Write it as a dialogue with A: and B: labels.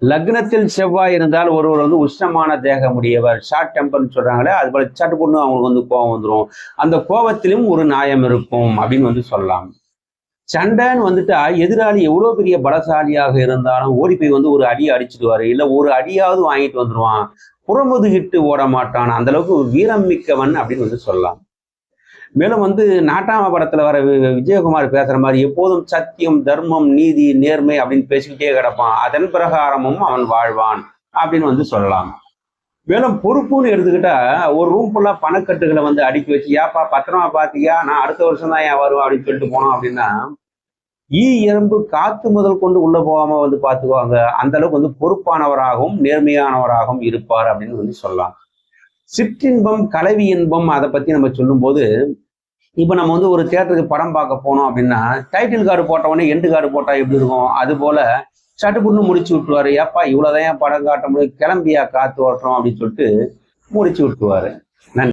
A: லக்னத்தில் செவ்வாய் இருந்தால் ஒருவர் வந்து உஷ்ணமான தேகமுடையவர், ஷார்ட் டெம்பர்னு சொல்றாங்களே, அது போல சட்டு பொண்ணு அவங்களுக்கு வந்து கோபம் வந்துடும். அந்த கோபத்திலும் ஒரு நியாயம் இருக்கும் அப்படின்னு வந்து சொல்லலாம். சண்டைன்னு வந்துட்டா எதிராளி எவ்வளவு பெரிய பலசாலியாக இருந்தாலும் ஓடி போய் வந்து ஒரு அடி அடிச்சுடுவாரு, இல்ல ஒரு அடியாவது வாங்கிட்டு வந்துடுவான். புறமுதுகிட்டு ஓட மாட்டான், அந்த அளவுக்கு வீரம் மிக்கவன் அப்படின்னு வந்து சொல்லலாம். மேலும் வந்து நாட்டாம படத்துல வர விஜயகுமார் பேசுற மாதிரி எப்போதும் சத்தியம், தர்மம், நீதி, நேர்மை அப்படின்னு பேசிக்கிட்டே கிடப்பான். அதன் பிரகாரமும் அவன் வாழ்வான் அப்படின்னு வந்து சொல்லலாம். மேலும் பொறுப்புன்னு எடுத்துக்கிட்டா ஒரு ரூம் ஃபுல்லா பணக்கட்டுகளை வந்து அடுக்கி வச்சு, ஏப்பா பத்திரமா பாத்தியா, நான் அடுத்த வருஷம் தான் ஏன் வருவேன் அப்படின்னு சொல்லிட்டு போனோம் அப்படின்னா ஈ எறும்பு காத்து முதல் கொண்டு உள்ள போகாம வந்து பாத்துக்குவாங்க. அந்த அளவுக்கு வந்து பொறுப்பானவராகவும் நேர்மையானவராகவும் இருப்பார் அப்படின்னு வந்து சொல்லலாம். சிற்றின்பம் கலவி இன்பம் அதை பத்தி நம்ம சொல்லும் போது, இப்போ நம்ம வந்து ஒரு தியேட்டருக்கு படம் பார்க்க போனோம் அப்படின்னா டைட்டில் கார்டு போட்ட உடனே எண்டு கார்டு போட்டா எப்படி இருக்கும், அது போல சட்டுப்புன்னு முடிச்சு விட்டுருவாரு. ஏப்பா இவ்வளவுதான் படம் காட்ட முடியும், கிளம்பியா காத்து ஓட்டுறோம் அப்படின்னு சொல்லிட்டு முடிச்சு விட்டுருவாரு. நன்றி.